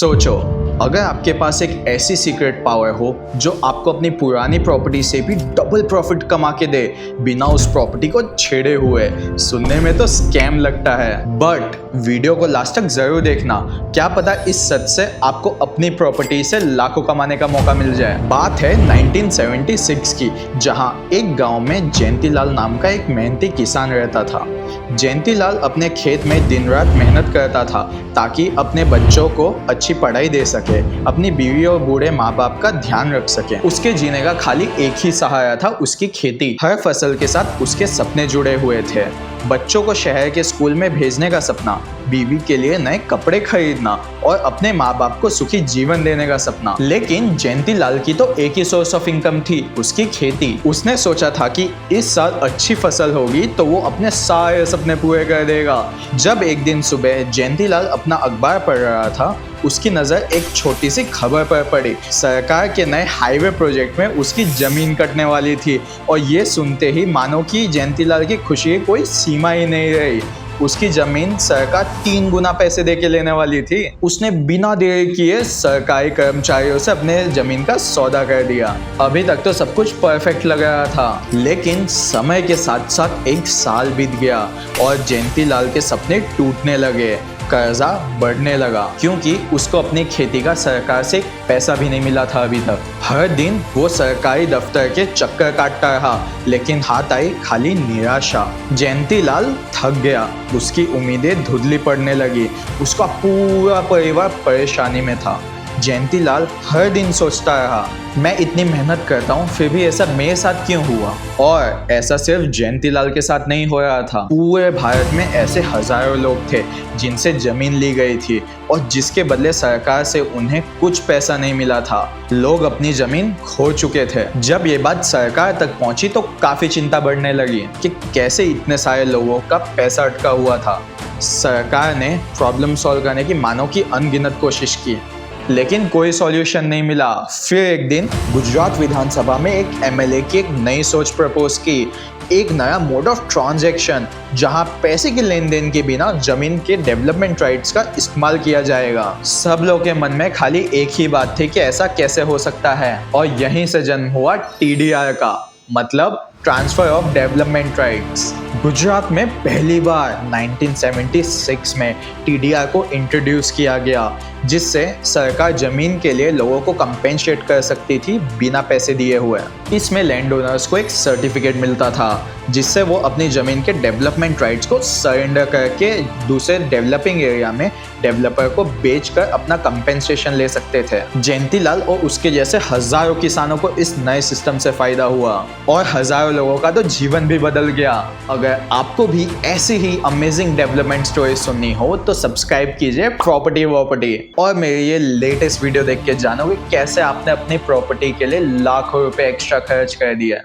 सोचो, अगर आपके पास एक ऐसी सीक्रेट पावर हो जो आपको अपनी पुरानी प्रॉपर्टी से भी डबल प्रॉफिट कमा के दे बिना उस प्रॉपर्टी को छेड़े हुए। सुनने में तो स्कैम लगता है, बट वीडियो को लास्ट तक जरूर देखना। क्या पता इस सच से आपको अपनी प्रॉपर्टी से लाखों कमाने का मौका मिल जाए। बात है 1976 की, जहां एक गांव में जयंतीलाल नाम का एक मेहनती किसान रहता था। जयंतीलाल अपने खेत में दिन रात मेहनत करता था ताकि अपने बच्चों को अच्छी पढ़ाई दे सके, अपनी बीवी और बूढ़े माँ बाप का ध्यान रख सके। उसके जीने का खाली एक ही सहारा था, उसकी खेती। हर फसल के साथ उसके सपने जुड़े हुए थे। बच्चों को शहर के स्कूल में भेजने का सपना, बीवी के लिए नए कपड़े खरीदना और अपने माँ बाप को सुखी जीवन देने का सपना। लेकिन जयंतीलाल की तो एक ही सोर्स ऑफ इनकम थी, उसकी खेती। उसने सोचा था कि इस साल अच्छी फसल होगी तो वो अपने सारे सपने पूरे कर देगा। जब एक दिन सुबह जयंतीलाल अपना अखबार पढ़ रहा था, उसकी नज़र एक छोटी सी खबर पर पड़ी। सरकार के नए हाईवे प्रोजेक्ट में उसकी जमीन कटने वाली थी और ये सुनते ही मानो कि जयंतीलाल की खुशी की कोई सीमा ही नहीं रही। उसकी जमीन सरकार 3 गुना पैसे देके लेने वाली थी। उसने बिना देरी किए सरकारी कर्मचारियों से अपने जमीन का सौदा कर दिया। अभी तक तो सब कुछ परफेक्ट लग रहा था, लेकिन समय के साथ साथ एक साल बीत गया और जयंतीलाल के सपने टूटने लगे। कर्जा बढ़ने लगा क्योंकि उसको अपनी खेती का सरकार से पैसा भी नहीं मिला था अभी तक। हर दिन वो सरकारी दफ्तर के चक्कर काटता रहा, लेकिन हाथ आई खाली निराशा। जयंतीलाल थक गया, उसकी उम्मीदें धुंधली पड़ने लगी। उसका पूरा परिवार परेशानी में था। जयंतीलाल हर दिन सोचता रहा, मैं इतनी मेहनत करता हूँ फिर भी ऐसा मेरे साथ क्यों हुआ। और ऐसा सिर्फ जयंतीलाल के साथ नहीं हो रहा था, पूरे भारत में ऐसे हजारों लोग थे जिनसे जमीन ली गई थी और जिसके बदले सरकार से उन्हें कुछ पैसा नहीं मिला था। लोग अपनी जमीन खो चुके थे। जब ये बात सरकार तक पहुंची तो काफी चिंता बढ़ने लगी कि कैसे इतने सारे लोगों का पैसा अटका हुआ था। सरकार ने प्रॉब्लम सॉल्व करने की मानो की अनगिनत कोशिश की, लेकिन कोई सॉल्यूशन नहीं मिला। फिर एक दिन गुजरात विधानसभा में एक एमएलए की एक नई सोच प्रपोज की, एक नया मोड ऑफ ट्रांजैक्शन जहां पैसे के लेन देन के बिना जमीन के डेवलपमेंट राइट्स का इस्तेमाल किया जाएगा। सब लोगों के मन में खाली एक ही बात थी कि ऐसा कैसे हो सकता है, और यहीं से जन्म हुआ टीडीआर का मतलब transfer of development rights. Gujarat में पहली बार 1976 में टीडीआर को इंट्रोड्यूस किया गया, जिससे सरकार जमीन के लिए लोगों को कंपेंसेट कर सकती थी बिना पैसे दिए हुए। इसमें लैंड ओनर्स को एक सर्टिफिकेट मिलता था जिससे वो अपनी जमीन के डेवलपमेंट राइट्स को सरेंडर करके दूसरे डेवलपिंग एरिया में डेवलपर को बेचकर अपना कंपेंसेशन ले सकते थे। जयंतीलाल और उसके जैसे हजारों किसानों को इस नए सिस्टम से फायदा हुआ और हजारों लोगों का तो जीवन भी बदल गया। अगर आपको भी ऐसी ही अमेजिंग डेवलपमेंट स्टोरी सुननी हो तो सब्सक्राइब कीजिए प्रॉपर्टी वॉपर्टी, और मेरी ये लेटेस्ट वीडियो देख के जानोगे कैसे आपने अपनी प्रॉपर्टी के लिए लाखों रुपए एक्स्ट्रा खर्च कर दिया।